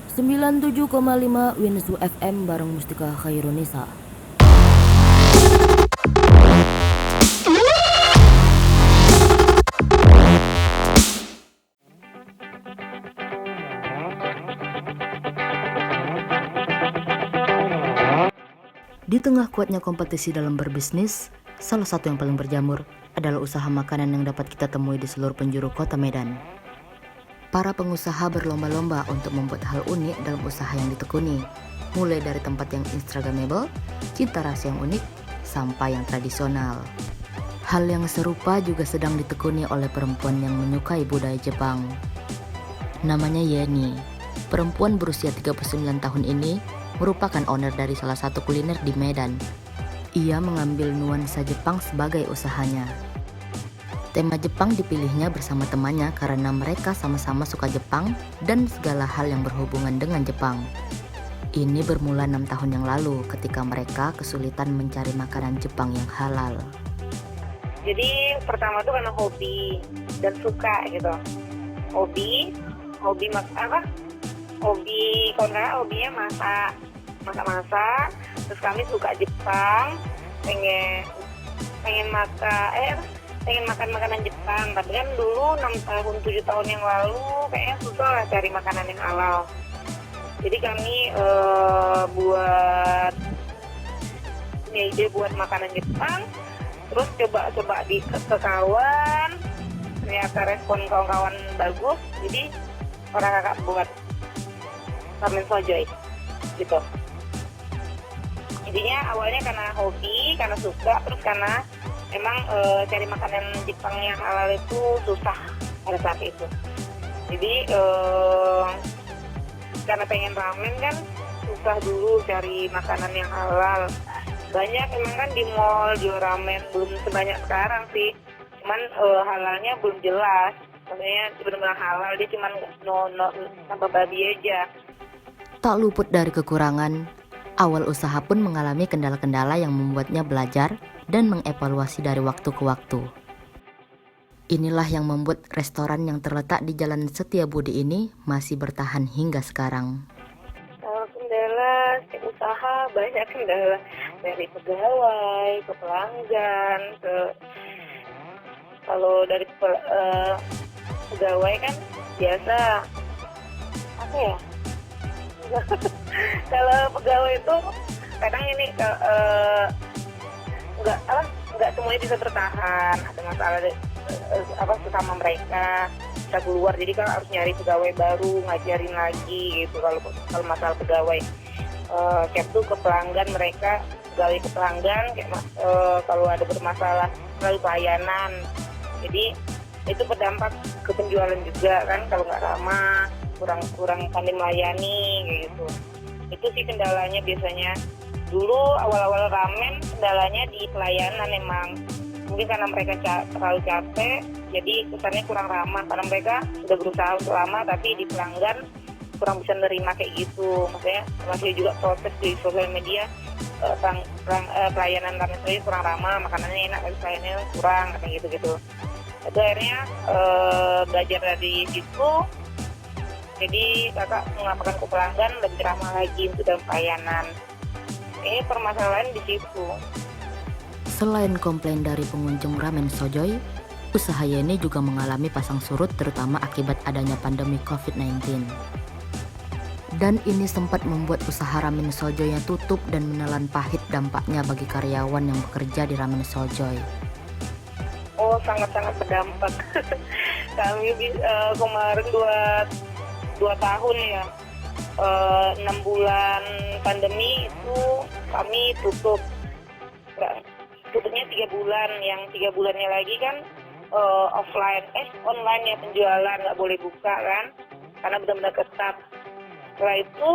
97,5 Winsu FM bareng Mustika Khairunisa. Di tengah kuatnya kompetisi dalam berbisnis, salah satu yang paling berjamur adalah usaha makanan yang dapat kita temui di seluruh penjuru kota Medan. Para pengusaha berlomba-lomba untuk membuat hal unik dalam usaha yang ditekuni, mulai dari tempat yang instagramable, cita rasa yang unik, sampai yang tradisional. Hal yang serupa juga sedang ditekuni oleh perempuan yang menyukai budaya Jepang. Namanya Yeni. Perempuan berusia 39 tahun ini merupakan owner dari salah satu kuliner di Medan. Ia mengambil nuansa Jepang sebagai usahanya. Tema Jepang dipilihnya bersama temannya karena mereka sama-sama suka Jepang dan segala hal yang berhubungan dengan Jepang. Ini bermula 6 tahun yang lalu ketika mereka kesulitan mencari makanan Jepang yang halal. Jadi pertama tuh karena hobi dan suka gitu. Hobi hobinya masak. Terus kami suka Jepang, pengen makan makanan Jepang. Tapi kan dulu 6 tahun 7 tahun yang lalu kayaknya susah lah cari makanan yang halal. Jadi kami buat ide buat makanan Jepang. Terus coba ke kawan, ternyata respon kawan-kawan bagus. Jadi orang kakak buat ramen sojoy gitu. Jadinya awalnya karena hobi, karena suka, terus karena emang cari makanan Jepang yang halal itu susah pada saat itu. Jadi karena pengen ramen kan susah dulu cari makanan yang halal. Banyak emang kan di mall jual ramen, belum sebanyak sekarang sih. Cuman halalnya belum jelas. Maksudnya benar-benar halal, dia cuman tanpa babi aja. Tak luput dari kekurangan, awal usaha pun mengalami kendala-kendala yang membuatnya belajar dan mengevaluasi dari waktu ke waktu. Inilah yang membuat restoran yang terletak di Jalan Setiabudi ini masih bertahan hingga sekarang. Kalau kendala setiap usaha banyak kendala, dari pegawai ke pelanggan kalau dari pegawai kan biasa apa ya? Kalau pegawai itu kadang ini nggak semuanya bisa bertahan, ada masalah sesama mereka bisa keluar, jadi kan harus nyari pegawai baru, ngajarin lagi gitu. Kalau masalah pegawai kayak tuh ke pelanggan, mereka pegawai ke pelanggan kayak kalau ada bermasalah selalu pelayanan, jadi itu berdampak ke penjualan juga kan, kalau nggak ramah, kurang pandai melayani gitu. Itu sih kendalanya biasanya. Dulu awal-awal ramen kendalanya di pelayanan, emang mungkin karena mereka terlalu capek, jadi kesannya kurang ramah, karena mereka sudah berusaha untuk lama tapi di pelanggan kurang bisa nerima kayak gitu. Maksudnya masih juga protes di sosial media, pelayanan ramen sendiri kurang ramah, makanannya enak tapi pelayanannya kurang, kayak gitu-gitu. Itu akhirnya belajar dari situ. Jadi kakak mengapakan ke pelanggan lebih ramah lagi untuk dalam pelayanan. Ini permasalahan di situ. Selain komplain dari pengunjung ramen sojoy, usaha Yeni juga mengalami pasang surut terutama akibat adanya pandemi COVID-19. Dan ini sempat membuat usaha ramen sojoynya tutup dan menelan pahit dampaknya bagi karyawan yang bekerja di ramen sojoy. Oh, sangat-sangat berdampak. Kami kemarin 2 tahun ya, 6 bulan pandemi itu kami tutup. Tutupnya 3 bulan, yang 3 bulannya lagi kan online ya, penjualan nggak boleh buka kan, karena benar-benar ketat. Setelah itu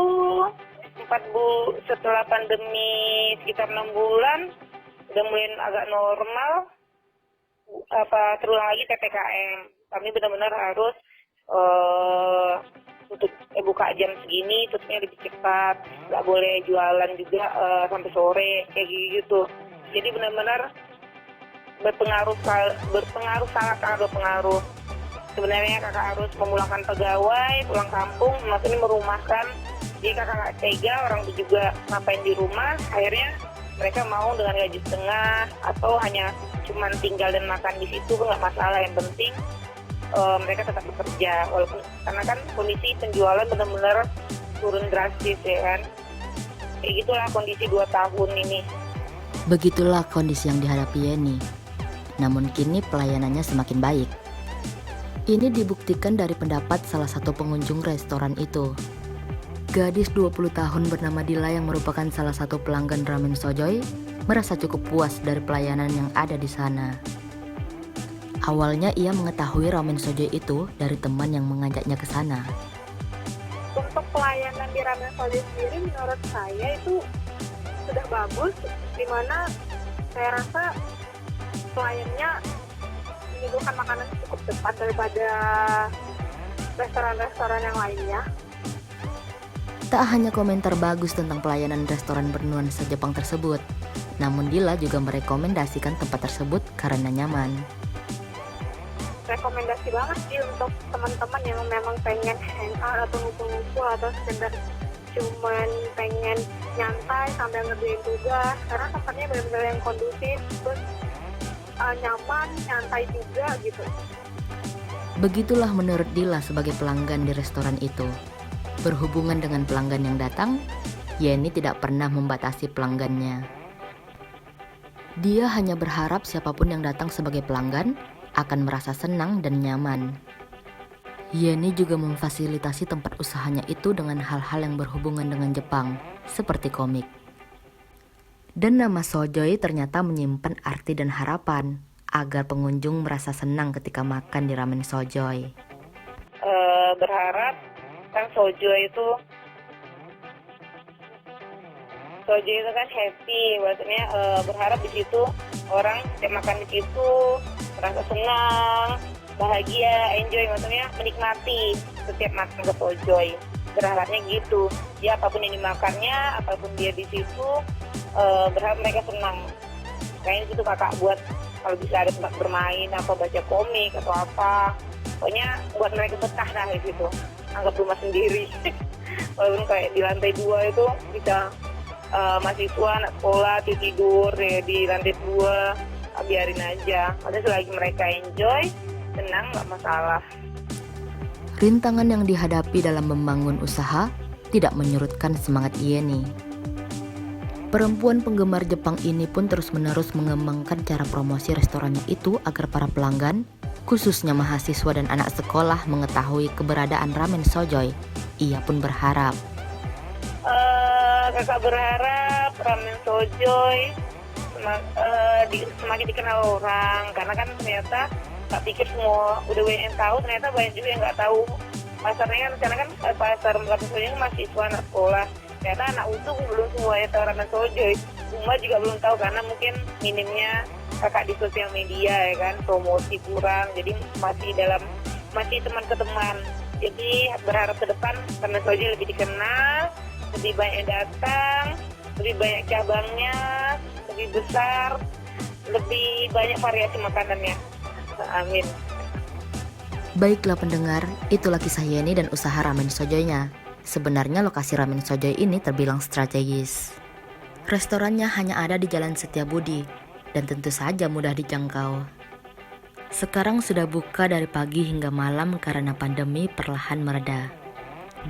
setelah pandemi sekitar 6 bulan udah mulai agak normal, terulang lagi PPKM. Kami benar-benar harus buka jam segini, tutupnya lebih cepat, nggak boleh jualan juga sampai sore kayak gitu. Jadi benar-benar berpengaruh, sangat berpengaruh. sebenarnya kakak harus memulangkan pegawai, pulang kampung, maksudnya merumahkan. Jadi kakak nggak tega, orang itu juga ngapain di rumah, akhirnya mereka mau dengan gaji setengah atau hanya cuman tinggal dan makan di situ nggak masalah, yang penting mereka tetap bekerja, walaupun karena kan kondisi penjualan benar-benar turun drastis ya kan. Kayak gitulah kondisi 2 tahun ini. Begitulah kondisi yang dihadapi Yeni. Namun kini pelayanannya semakin baik. Ini dibuktikan dari pendapat salah satu pengunjung restoran itu. Gadis 20 tahun bernama Dila yang merupakan salah satu pelanggan Ramen Sojoy merasa cukup puas dari pelayanan yang ada di sana. Awalnya ia mengetahui Ramen Sojoy itu dari teman yang mengajaknya ke sana. Untuk pelayanan di Ramen Sojoy sendiri menurut saya itu sudah bagus, dimana saya rasa pelayannya menyuguhkan makanan cukup cepat daripada restoran-restoran yang lainnya. Tak hanya komentar bagus tentang pelayanan restoran bernuansa Jepang tersebut, namun Dila juga merekomendasikan tempat tersebut karena nyaman. Rekomendasi banget sih untuk teman-teman yang memang pengen hangout atau ngumpul-ngumpul atau sekedar cuman pengen nyantai sambil ngerjain tugas, karena tempatnya benar-benar yang kondusif, terus nyaman, nyantai juga gitu. Begitulah menurut Dila sebagai pelanggan di restoran itu. Berhubungan dengan pelanggan yang datang, Yeni tidak pernah membatasi pelanggannya. Dia hanya berharap siapapun yang datang sebagai pelanggan akan merasa senang dan nyaman. Yeni juga memfasilitasi tempat usahanya itu dengan hal-hal yang berhubungan dengan Jepang, seperti komik. Dan nama Sojoy ternyata menyimpan arti dan harapan agar pengunjung merasa senang ketika makan di Ramen Sojoy. Berharap kan Sojoy itu kan happy, maksudnya berharap di situ orang setiap makan di situ merasa senang, bahagia, enjoy, maksudnya menikmati setiap makan ke Sojoy. Berharapnya gitu. Ya apapun yang dimakannya, apapun dia di situ, berharap mereka senang. Kayaknya itu kakak buat kalau bisa ada tempat bermain, apa baca komik atau apa. Pokoknya buat mereka betah lah di situ. Anggap rumah sendiri. Walaupun kayak di lantai 2 itu bisa mahasiswa, anak sekolah, tidur ya, di lantai 2, biarin aja. Ada selagi mereka enjoy, senang, nggak masalah. Rintangan yang dihadapi dalam membangun usaha tidak menyurutkan semangat Yeni. Perempuan penggemar Jepang ini pun terus-menerus mengembangkan cara promosi restorannya itu agar para pelanggan, khususnya mahasiswa dan anak sekolah, mengetahui keberadaan Ramen Sojoy. Ia pun berharap. Kakak berharap Ramen Sojoy semakin dikenal orang, karena kan ternyata tak pikir semua udah banyak yang tahu, ternyata banyak juga yang nggak tahu pasarnya kan, karena kan pasar Ramen Sojoy mahasiswa, anak sekolah. Ternyata anak utuh belum semuanya tahu Ramen Sojoy. Umar juga belum tahu karena mungkin minimnya kakak di sosial media ya kan, promosi kurang, jadi masih teman ke teman. Jadi berharap ke depan Ramen Sojoy lebih dikenal, lebih banyak yang datang, lebih banyak cabangnya, lebih besar, lebih banyak variasi makanannya. Amin. Baiklah pendengar, itulah kisah Yeni dan usaha Ramen Sojoy-nya. Sebenarnya lokasi Ramen Sojoy ini terbilang strategis. Restorannya hanya ada di Jalan Setiabudi dan tentu saja mudah dijangkau. Sekarang sudah buka dari pagi hingga malam karena pandemi perlahan mereda.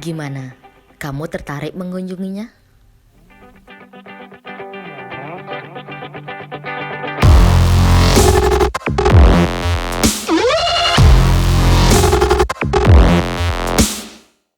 Gimana? Kamu tertarik mengunjunginya?